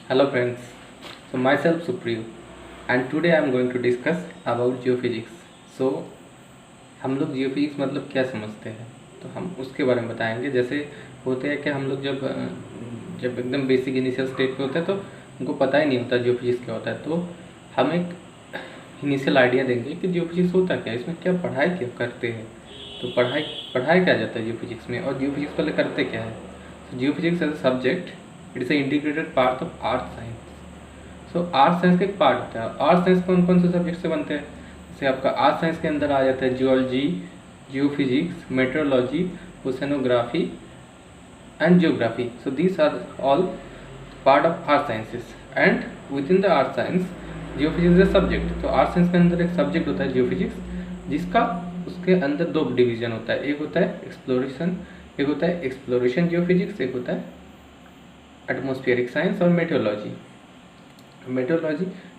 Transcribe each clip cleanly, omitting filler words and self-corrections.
Hello friends, so myself Supriyo and today I am going to discuss about geophysics. So हम लोग geophysics मतलब क्या समझते हैं, तो हम उसके बारे में बताएंगे। जैसे होते हैं कि हम लोग जब एकदम बेसिक इनिशियल स्टेज पे होते हैं तो उनको पता ही नहीं होता जियोफिजिक्स क्या होता है। तो हम एक इनिशियल आइडिया देंगे कि जियोफिजिक्स होता क्या है, इसमें क्या पढ़ाई क्या करते हैं, तो पढ़ाई क्या जाता है जियोफिजिक्स में, और जियोफिजिक्स पहले करते क्या है। Geophysics as a subject it is a integrated part of earth science. So earth science का एक पार्ट होता है। अर्थ साइंस कौन कौन से सब्जेक्ट से बनते हैं, जैसे आपका अर्थ साइंस के अंदर आ जाता है geology, geophysics, metrology, oceanography and geography. So these are all part of earth sciences and within the earth science geophysics is subject. तो अर्थ साइंस के अंदर एक सब्जेक्ट होता है जियोफिजिक्स, जिसका उसके अंदर दो डिवीजन होता है। एक होता है एक्सप्लोरेशन जियोफिजिक्स, एक होता है एटमॉस्फेरिक साइंस और meteorology.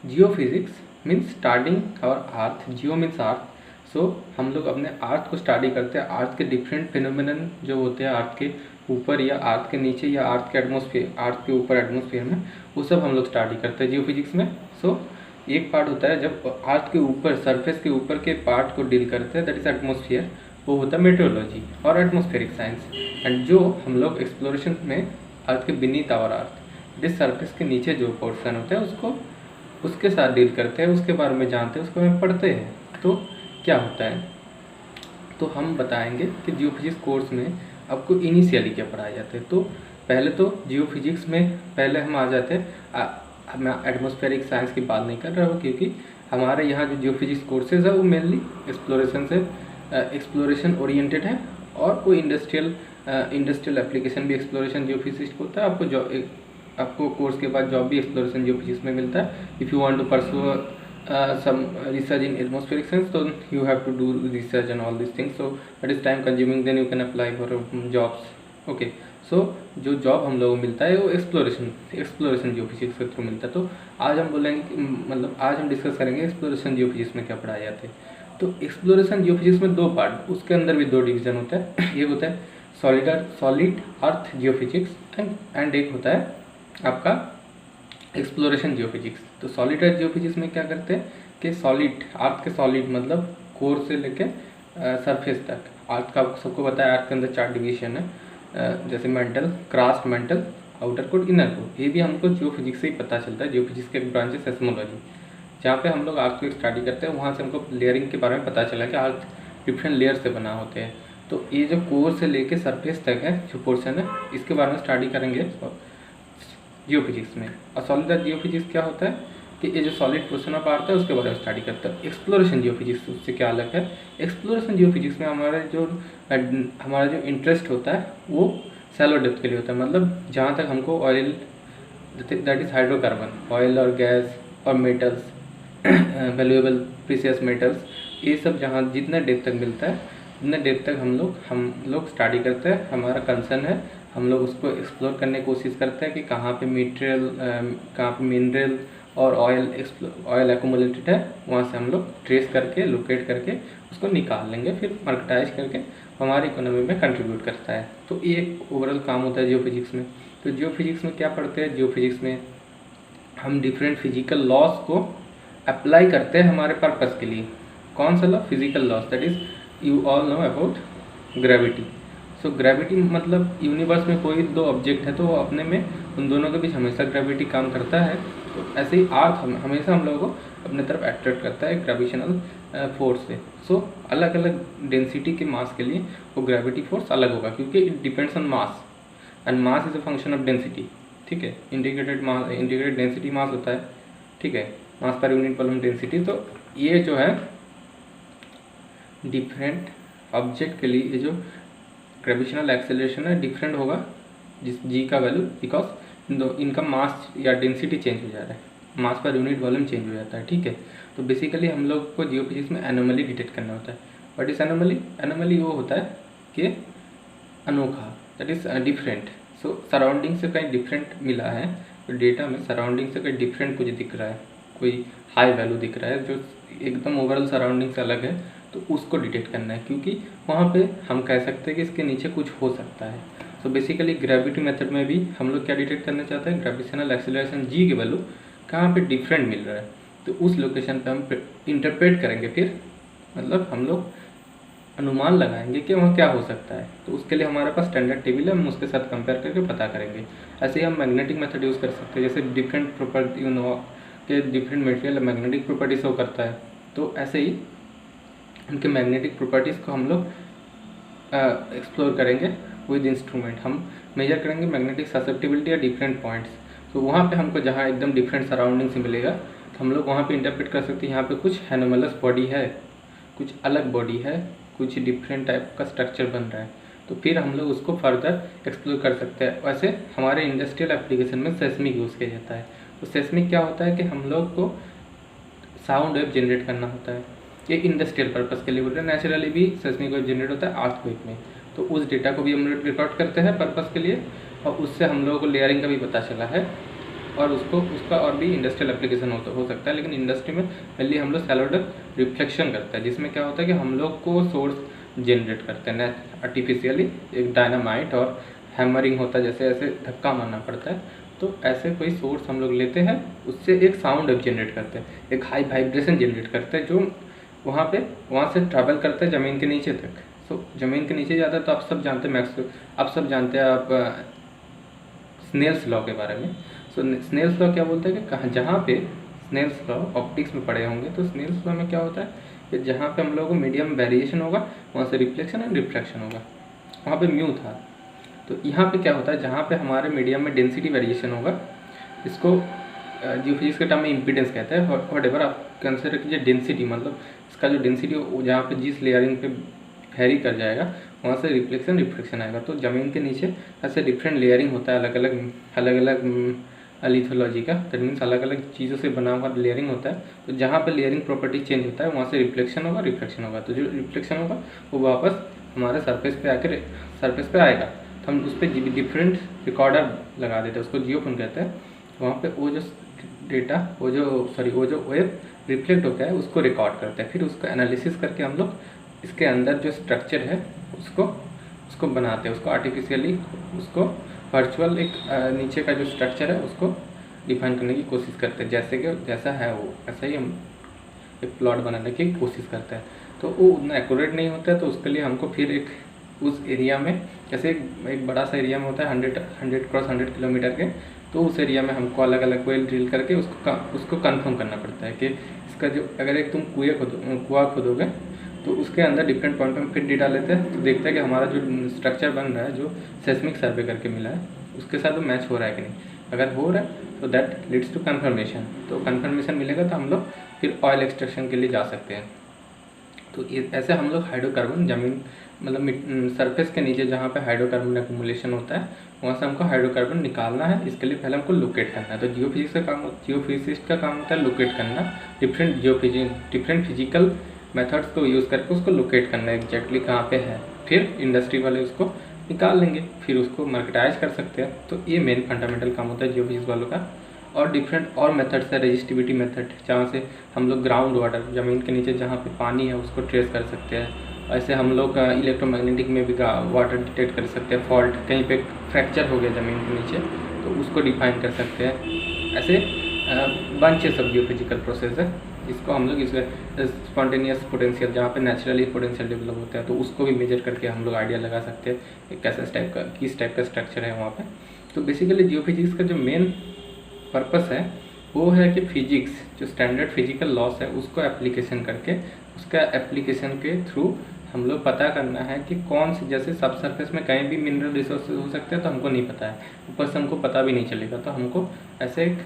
Geophysics means studying our earth, geo means earth. So हम लोग अपने अर्थ को स्टडी करते हैं, अर्थ के डिफरेंट फिनोमिनन जो होते हैं अर्थ के ऊपर या अर्थ के नीचे या अर्थ के एटमॉस्फेयर, अर्थ के ऊपर एटमॉस्फेयर में, वो सब हम लोग स्टडी करते हैं जियोफिजिक्स में। सो एक पार्ट होता है जब अर्थ के ऊपर, सरफेस के ऊपर के पार्ट को डील करते हैं, दैट इज एटमॉस्फेयर, वो होता है मेट्रोलॉजी और एटमॉस्फेरिक साइंस। एंड जो हम लोग एक्सप्लोरेशन में अर्थ के बीनीथ आवर अर्थ, जिस सरफेस के नीचे जो पोर्शन होता है उसको उसके साथ डील करते हैं, उसके बारे में जानते हैं, उसको हम पढ़ते हैं। तो क्या होता है, तो हम बताएंगे कि जियोफिजिक्स कोर्स में आपको इनिशियली क्या पढ़ाया जाता है। तो पहले तो जियोफिजिक्स में पहले हम आ जाते हैं, मैं एटमॉस्फेरिक साइंस की बात नहीं कर रहा हूँ क्योंकि हमारे यहाँ जो जियोफिजिक्स कोर्सेज है वो मेनली एक्सप्लोरेशन ओरिएंटेड है, और कोई इंडस्ट्रियल एप्लीकेशन भी एक्सप्लोरेशन जियोफिजिक्स होता है। आपको कोर्स के बाद जॉब भी एक्सप्लोरेशन जियोफिजिक्स में मिलता है। If you want to pursue some research in atmospheric science, so you have to do research and all these things, so that is time consuming, then you can apply for jobs. Okay, so जो job हम लोगों को मिलता है वो exploration geophysics के through मिलता है। तो आज हम बोलेंगे मतलब आज हम डिस्कस करेंगे एक्सप्लोरेशन जियोफिजिक्स में क्या पढ़ाया जाता है। तो एक्सप्लोरेशन जियोफिजिक्स में दो पार्ट, उसके अंदर भी दो डिवीजन होता है। एक होता है सॉलिड अर्थ जियोफिजिक्स एंड एक होता है आपका एक्सप्लोरेशन जियोफिजिक्स। तो सॉलिड अर्थ जियोफिजिक्स में क्या करते हैं कि सॉलिड अर्थ के सॉलिड मतलब कोर से लेके सरफेस तक अर्थ का सबको बताया। अर्थ के अंदर 4 डिवीजन है, जैसे mantle, crust, mantle, outer core, inner core. ये भी हमको जियोफिजिक्स से ही पता चलता है। जियोफिजिक्स के एक ब्रांच है सेस्मोलॉजी, जहाँ पे हम लोग अर्थ को स्टडी करते हैं। वहाँ से हमको लेयरिंग के बारे में पता चला कि अर्थ डिफरेंट लेयर से बना होते हैं। तो ये जो कोर से लेके सरफेस तक है जो पोर्शन है, इसके बारे में स्टडी करेंगे जियोफिजिक्स में। और सॉलिड अर्थ जियोफिजिक्स क्या होता है कि ये जो सॉलिड पोर्शन ऑफ अर्थ है उसके बारे में स्टडी करता है। एक्सप्लोरेशन जियोफिजिक्स उससे क्या अलग है, एक्सप्लोरेशन जियोफिजिक्स में हमारा जो इंटरेस्ट होता है वो शैलो डेप्थ के लिए होता है। मतलब जहाँ तक हमको oil, that is hydrocarbon, oil और गैस और मेटल्स, वैल्यूएबल प्रीशियस मेटल्स, ये सब जहाँ जितना डेप्थ तक मिलता है उतने डेप्थ तक हम लोग स्टडी करते हैं। हमारा कंसर्न है, हम लोग उसको एक्सप्लोर करने की कोशिश करते हैं कि कहाँ पे मिनरल और ऑयल एक्यूमुलेटेड है, वहाँ से हम लोग ट्रेस करके, लोकेट करके उसको निकाल लेंगे, फिर मार्केटाइज करके हमारी इकोनॉमी में कंट्रीब्यूट करता है। तो ये एक ओवरऑल काम होता है जियोफिजिक्स में। तो जियोफिजिक्स में क्या पढ़ते हैं, जियोफिजिक्स में हम डिफरेंट फिजिकल लॉज को अप्लाई करते हैं हमारे पर्पज़ के लिए। कौन सा law, physical laws, that is you all know about gravity. So gravity मतलब यूनिवर्स में कोई दो ऑब्जेक्ट है तो वो अपने में उन दोनों के बीच हमेशा ग्रेविटी काम करता है। तो ऐसे ही अर्थ हमेशा हम लोगों को अपने तरफ अट्रैक्ट करता है ग्रेविटेशनल फोर्स से। सो अलग अलग डेंसिटी के मास के लिए वो ग्रेविटी फोर्स अलग होगा, क्योंकि it depends on mass and mass is a function of density. ठीक है, इंटीग्रेटेड डेंसिटी मास होता है, ठीक है, मास पर यूनिट वॉल्यूम डेंसिटी। तो ये जो है डिफरेंट ऑब्जेक्ट के लिए ये जो ग्रेविटेशनल एक्सेलरेशन है डिफरेंट होगा, जिस जी का वैल्यू, बिकॉज इनका मास या डेंसिटी चेंज हो जा रहा है, मास पर यूनिट वॉल्यूम चेंज हो जाता है। ठीक है, तो बेसिकली हम लोग को जियोफिजिक्स में एनोमली डिटेक्ट करना होता है। व्हाट इज एनोमली वो होता है कि अनोखा, that is different. So surrounding से कहीं डिफरेंट मिला है, तो डेटा में सराउंडिंग से कहीं डिफरेंट कुछ दिख रहा है, कोई हाई वैल्यू दिख रहा है जो एकदम ओवरऑल सराउंडिंग से अलग है, तो उसको डिटेक्ट करना है। क्योंकि वहाँ पे हम कह सकते हैं कि इसके नीचे कुछ हो सकता है। तो बेसिकली ग्रेविटी मेथड में भी हम लोग क्या डिटेक्ट करना चाहते हैं, ग्रेविटेशनल एक्सेलरेशन जी की वैल्यू कहाँ पे डिफरेंट मिल रहा है, तो उस लोकेशन पे हम इंटरप्रेट करेंगे, फिर मतलब हम लोग अनुमान लगाएंगे कि वहाँ क्या हो सकता है। तो उसके लिए हमारे पास स्टैंडर्ड टेबल है, हम उसके साथ कंपेयर करके पता करेंगे। ऐसे ही हम मैग्नेटिक मेथड यूज़ कर सकते हैं, जैसे डिफरेंट प्रॉपर्टी के different material magnetic property show करता है, तो ऐसे ही उनके मैग्नेटिक प्रॉपर्टीज़ को हम लोग एक्सप्लोर करेंगे विद इंस्ट्रूमेंट। हम मेजर करेंगे मैग्नेटिक ससेप्टिबिलिटी या डिफरेंट पॉइंट्स, तो वहाँ पे हमको जहाँ एकदम डिफरेंट सराउंडिंग से मिलेगा तो हम लोग वहाँ पे इंटरप्रेट कर सकते हैं यहाँ पे कुछ एनोमलस बॉडी है, कुछ अलग बॉडी है, कुछ डिफरेंट टाइप का स्ट्रक्चर बन रहा है, तो फिर हम लोग उसको फर्दर एक्सप्लोर कर सकते हैं। वैसे हमारे इंडस्ट्रियल एप्लीकेशन में सेस्मिक यूज़ किया जाता है। तो सेस्मिक क्या होता है कि हम लोग को साउंड वेव जनरेट करना होता है, ये इंडस्ट्रियल पर्पस के लिए बोल रहे हैं। नेचुरली भी सेस्मिक वेव जनरेट होता है अर्थक्वेक में, तो उस डेटा को भी हम लोग रिकॉर्ड करते हैं पर्पस के लिए, और उससे हम लोगों को लेयरिंग का भी पता चला है, और उसका और भी इंडस्ट्रियल एप्लीकेशन हो सकता है। लेकिन इंडस्ट्री में पहले हम लोग सैलोडर रिफ्लेक्शन करते हैं, जिसमें क्या होता है कि हम लोग को सोर्स जनरेट करते हैं आर्टिफिशियली, एक डायनामाइट और हैमरिंग होता है, जैसे ऐसे धक्का मारना पड़ता है, तो ऐसे कोई सोर्स हम लोग लेते हैं, उससे एक साउंड वेव जनरेट करते हैं, एक हाई वाइब्रेशन जनरेट करते हैं, जो वहाँ से ट्रैवल करता है ज़मीन के नीचे तक। सो ज़मीन के नीचे जाता है, तो आप सब जानते हैं आप स्नेल्स लॉ के बारे में। सो स्नेल्स लॉ क्या बोलता है कि कहाँ, जहाँ पे स्नेल्स लॉ ऑप्टिक्स में पढ़े होंगे, तो स्नेल्स लॉ में क्या होता है कि जहाँ पे हम लोगों को मीडियम वेरिएशन होगा वहाँ से रिफ्लेक्शन एंड रिफ्रैक्शन होगा, वहाँ पे म्यू था। तो यहाँ पे क्या होता है, जहाँ पे हमारे मीडियम में डेंसिटी वेरिएशन होगा, इसको जियोफिजिक्स के टर्म में इम्पीडेंस कहते हैं, व्हाटएवर आप कंसिडर कीजिए डेंसिटी, मतलब इसका जो डेंसिटी जहाँ पे जिस लेयरिंग पे वेरी कर जाएगा वहाँ से रिफ्लेक्शन रिफ्रैक्शन आएगा। तो ज़मीन के नीचे ऐसे डिफरेंट लेयरिंग होता है, अलग अलग लिथोलॉजी का, दैट मीन्स अलग अलग चीज़ों से बना हुआ लेयरिंग होता है। तो जहाँ पे लेयरिंग प्रॉपर्टी चेंज होता है वहाँ से रिफ्लेक्शन होगा, रिफ्रैक्शन होगा, तो जो रिफ्लेक्शन होगा वो वापस हमारे सरफेस पे आएगा, तो हम उस पर डिफरेंट रिकॉर्डर लगा देते हैं, उसको जियोफोन कहते हैं। वहाँ पे वो जो डेटा वो जो वेव रिफ्लेक्ट होता है उसको रिकॉर्ड करते हैं, फिर उसको एनालिसिस करके हम लोग इसके अंदर जो स्ट्रक्चर है उसको बनाते हैं, उसको आर्टिफिशियली, उसको वर्चुअल एक नीचे का जो स्ट्रक्चर है उसको डिफाइन करने की कोशिश करते हैं, जैसे कि जैसा है वो ऐसा ही हम एक प्लॉट बनाने की कोशिश करते हैं। तो वो उतना एक्यूरेट नहीं होता है, तो उसके लिए हमको फिर उस एरिया में, जैसे एक बड़ा सा एरिया में होता है 100 क्रॉस 100 किलोमीटर के, तो उस एरिया में हमको अलग अलग वेल ड्रिल करके उसको कंफर्म करना पड़ता है कि इसका जो, अगर एक तुम कुआं खोदोगे तो उसके अंदर डिफरेंट पॉइंट में फिर डेटा लेते हैं, तो देखते हैं कि हमारा जो स्ट्रक्चर बन रहा है, जो सेस्मिक सर्वे करके मिला है, उसके साथ वो मैच हो रहा है कि नहीं। अगर हो रहा है तो दैट लीड्स टू कन्फर्मेशन, तो कन्फर्मेशन मिलेगा तो हम लोग फिर ऑयल एक्सट्रैक्शन के लिए जा सकते हैं। तो ऐसे हम लोग हाइड्रोकार्बन ज़मीन, मतलब सरफेस के नीचे जहाँ पे हाइड्रोकार्बन एक्युमुलेशन होता है वहाँ से हमको हाइड्रोकार्बन निकालना है। इसके लिए पहले हमको लोकेट करना है। तो जियोफिजिसिस्ट का काम होता है लोकेट करना, डिफरेंट फिजिकल मेथड्स को यूज़ करके उसको लोकेट करना है एग्जैक्टली कहाँ पे है, फिर इंडस्ट्री वाले उसको निकाल लेंगे, फिर उसको मार्केटाइज कर सकते हैं। तो ये मेन फंडामेंटल काम होता है जियोफिजिक्स वालों का। और डिफरेंट और मेथड्स है, रेजिस्टिविटी मेथड, जहाँ से हम लोग ग्राउंड वाटर, ज़मीन के नीचे जहाँ पे पानी है उसको ट्रेस कर सकते हैं। ऐसे हम लोग इलेक्ट्रोमैग्नेटिक में भी वाटर डिटेक्ट कर सकते हैं, फॉल्ट कहीं पे फ्रैक्चर हो गया ज़मीन के नीचे तो उसको डिफाइन कर सकते हैं। ऐसे बंचेस ऑफ जियोफिजिकल प्रोसेस है, इसको हम लोग स्पॉन्टेनियस पोटेंशियल, जहाँ पे नेचुरली पोटेंशियल डेवलप होता है, तो उसको भी मेजर करके हम लोग आइडिया लगा सकते हैं कि किस टाइप का स्ट्रक्चर है वहाँ पे। तो बेसिकली जियोफिजिक्स का जो मेन पर्पस है वो है कि फिजिक्स, जो स्टैंडर्ड फिजिकल लॉस है उसको एप्लीकेशन करके, उसका एप्लीकेशन के थ्रू हम लोग पता करना है कि कौन से, जैसे सब सरफेस में कहीं भी मिनरल रिसोर्सेज हो सकते हैं तो हमको नहीं पता है, ऊपर से हमको पता भी नहीं चलेगा, तो हमको ऐसे एक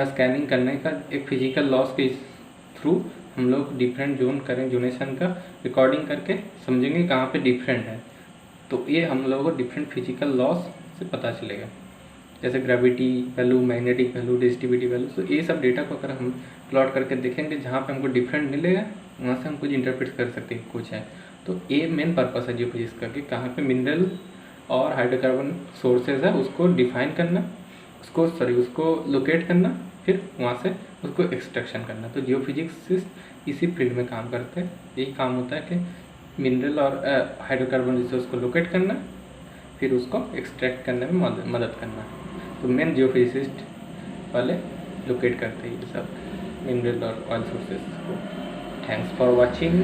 स्कैनिंग करने का एक फिजिकल लॉस के थ्रू हम लोग डिफरेंट जोनेशन का रिकॉर्डिंग करके समझेंगे कहाँ पे डिफरेंट है। तो ये हम लोगों को डिफरेंट फिजिकल लॉस से पता चलेगा, जैसे gravity value, magnetic value, resistivity value. तो ये सब डेटा को अगर हम प्लॉट करके देखेंगे, जहाँ पे हमको डिफरेंट मिलेगा वहाँ से हम कुछ इंटरप्रेट कर सकते हैं कुछ है। तो ये मेन पर्पस है जियोफिजिक्स का कि कहाँ पे मिनरल और हाइड्रोकार्बन सोर्सेज है उसको डिफाइन करना, उसको लोकेट करना, फिर वहाँ से उसको एक्सट्रैक्शन करना। तो जियोफिजिक्स इसी फील्ड में काम करते हैं। यही काम होता है कि मिनरल और हाइड्रोकार्बन रिसोर्स को लोकेट करना, फिर उसको एक्सट्रैक्ट करने में मदद करना। तो मेन जियोफिजिसिस्ट वाले लोकेट करते हैं ये सब मिनरल और ऑयल सोर्सेज को। Thanks for watching.